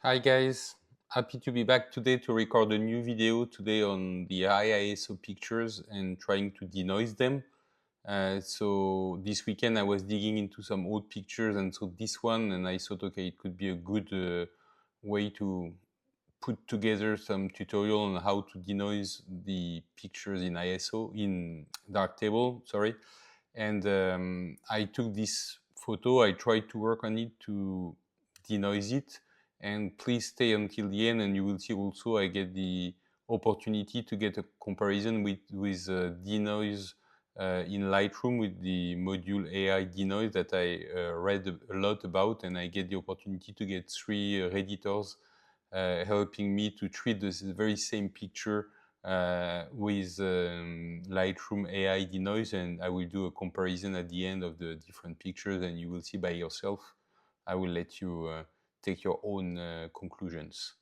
Hi guys, happy to be back today to record a new video today on the high ISO pictures and trying to denoise them. So this weekend I was digging into some old pictures and saw this one, and I thought, okay, it could be a good way to put together some tutorial on how to denoise the pictures in ISO, in Darktable, sorry. And I took this photo, I tried to work on it to denoise it, and please stay until the end and you will see also I get the opportunity to get a comparison with Denoise in Lightroom with the module AI Denoise that I read a lot about, and I get the opportunity to get 3 editors helping me to treat this very same picture with Lightroom AI Denoise, and I will do a comparison at the end of the different pictures and you will see by yourself. I will let you take your own conclusions.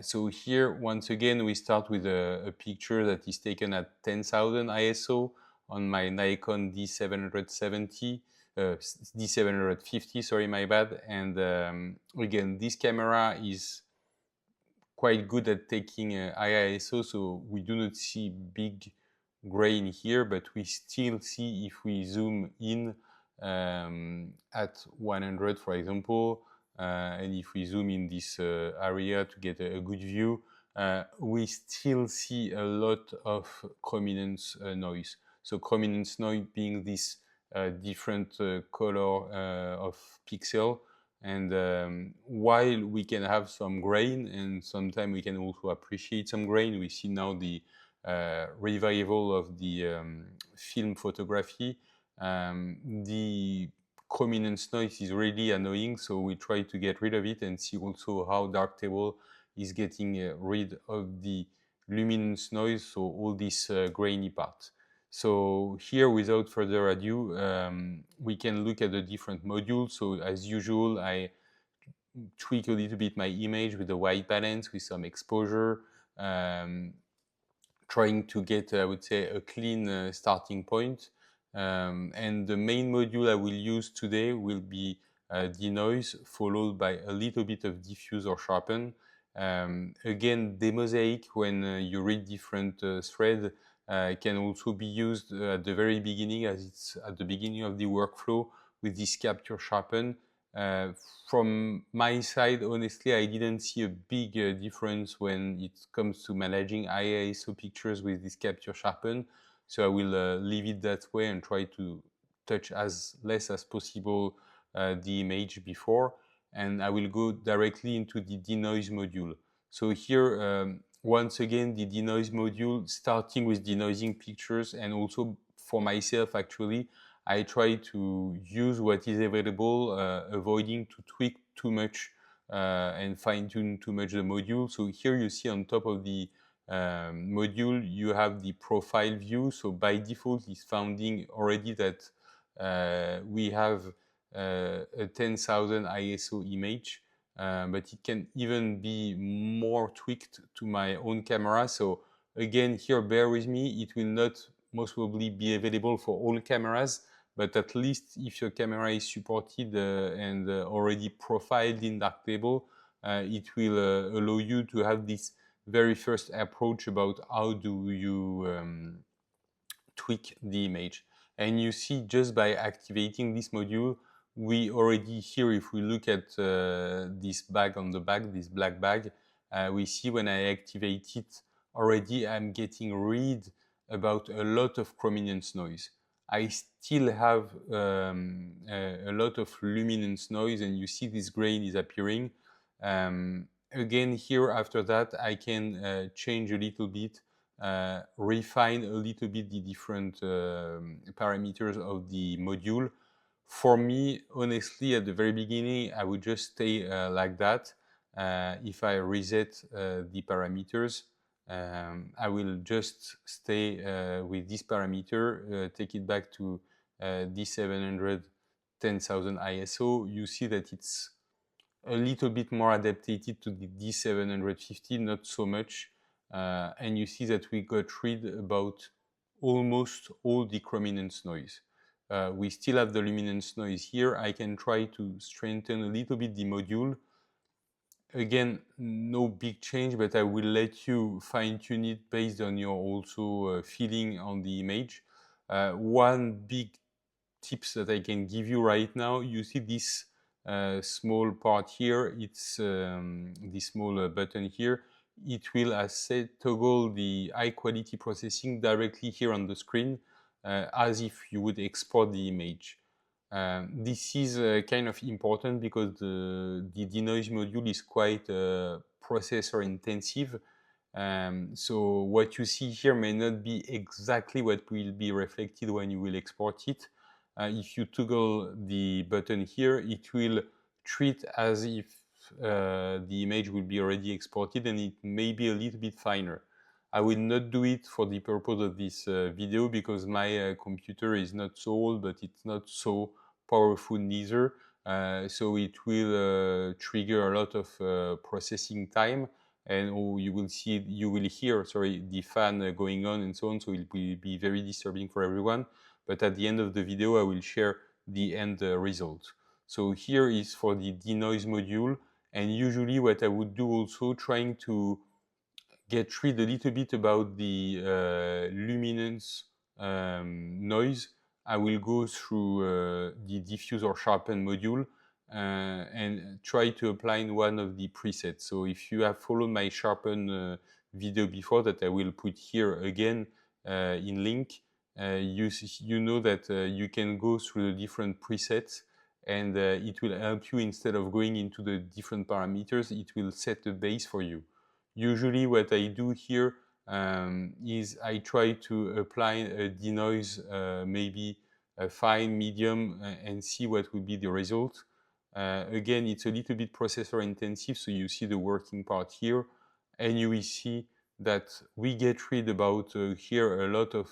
So here, once again, we start with a picture that is taken at 10,000 ISO on my Nikon D770, D750, sorry, my bad. And again, this camera is quite good at taking high ISO, so we do not see big grain here, but we still see if we zoom in at 100, for example, and if we zoom in this area to get a good view, we still see a lot of chrominance noise. So chrominance noise being this different color of pixel. And while we can have some grain, and sometimes we can also appreciate some grain, we see now the revival of the film photography. The chrominance noise is really annoying, so we try to get rid of it and see also how Darktable is getting rid of the luminance noise, so all this grainy part. So here, without further ado, we can look at the different modules. So as usual, I tweak a little bit my image with the white balance, with some exposure, trying to get, I would say, a clean starting point. And the main module I will use today will be Denoise, followed by a little bit of Diffuse or Sharpen. Again, demosaic, when you read different threads, can also be used at the very beginning, as it's at the beginning of the workflow with this capture sharpen. From my side, honestly, I didn't see a big difference when it comes to managing ISO pictures with this capture sharpen. So I will leave it that way and try to touch as less as possible the image before. And I will go directly into the denoise module. So here, once again, the denoise module, starting with denoising pictures, and also for myself, actually, I try to use what is available, avoiding to tweak too much and fine-tune too much the module. So here you see on top of the module, you have the profile view. So by default, it's finding already that we have a 10,000 ISO image. But it can even be more tweaked to my own camera. So again, here, bear with me, it will not most probably be available for all cameras, but at least if your camera is supported and already profiled in Darktable, it will allow you to have this very first approach about how do you tweak the image. And you see, just by activating this module, we already here, if we look at this bag on the back, this black bag, we see when I activate it already, I'm getting rid about a lot of chrominance noise. I still have a lot of luminance noise, and you see this grain is appearing. Again, here after that, I can change a little bit, refine a little bit the different parameters of the module. For me, honestly, at the very beginning, I would just stay like that. If I reset the parameters, I will just stay with this parameter, take it back to D700 10,000 ISO. You see that it's a little bit more adapted to the D750, not so much. And you see that we got rid about almost all the chrominance noise. We still have the luminance noise here. I can try to strengthen a little bit the module. Again, no big change, but I will let you fine-tune it based on your also feeling on the image. One big tips that I can give you right now, you see this small part here, it's this small button here. It will, as said, toggle the high quality processing directly here on the screen, as if you would export the image. This is kind of important because the denoise module is quite processor intensive. So what you see here may not be exactly what will be reflected when you will export it. If you toggle the button here, it will treat as if the image will be already exported, and it may be a little bit finer. I will not do it for the purpose of this video because my computer is not so old, but it's not so powerful neither. So it will trigger a lot of processing time, and you will hear, sorry, the fan going on and so on. So it will be very disturbing for everyone. But at the end of the video, I will share the end result. So here is for the denoise module, and usually what I would do also, trying to get rid a little bit about the luminance noise, I will go through the diffuse or sharpen module and try to apply in one of the presets. So if you have followed my sharpen video before, that I will put here again in link, you know that you can go through the different presets, and it will help you. Instead of going into the different parameters, it will set a base for you. Usually what I do here is I try to apply a denoise, maybe a fine, medium, and see what would be the result. Again, it's a little bit processor intensive, so you see the working part here, and you will see that we get rid about here a lot of,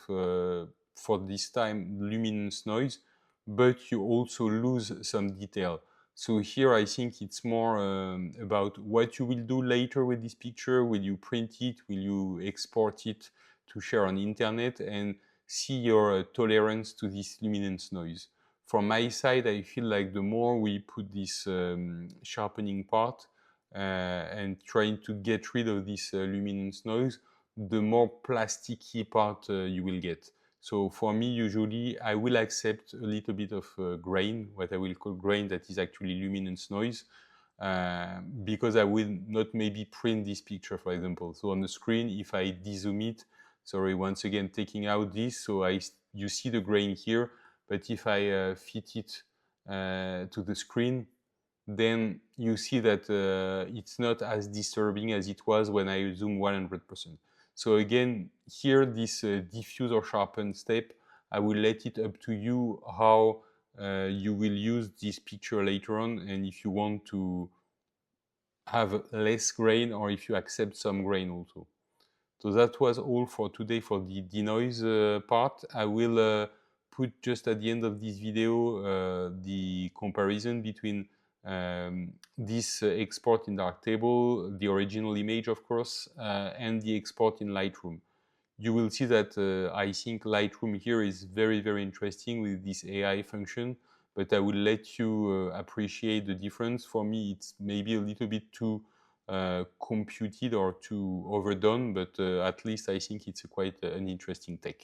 for this time, luminance noise, but you also lose some detail. So here I think it's more about what you will do later with this picture. Will you print it? Will you export it to share on the internet? And see your tolerance to this luminance noise. From my side, I feel like the more we put this sharpening part and trying to get rid of this luminance noise, the more plasticky part you will get. So for me, usually, I will accept a little bit of grain, what I will call grain, that is actually luminance noise, because I will not maybe print this picture, for example. So on the screen, if I dezoom it, sorry, once again, taking out this, so you see the grain here, but if I fit it to the screen, then you see that it's not as disturbing as it was when I zoom 100%. So again, here, this diffuse or sharpen step, I will let it up to you how you will use this picture later on, and if you want to have less grain or if you accept some grain also. So that was all for today for the denoise part. I will put just at the end of this video the comparison between this export in Darktable, the original image of course, and the export in Lightroom. You will see that I think Lightroom here is very, very interesting with this AI function, but I will let you appreciate the difference. For me, it's maybe a little bit too computed or too overdone, but at least I think it's quite an interesting tech.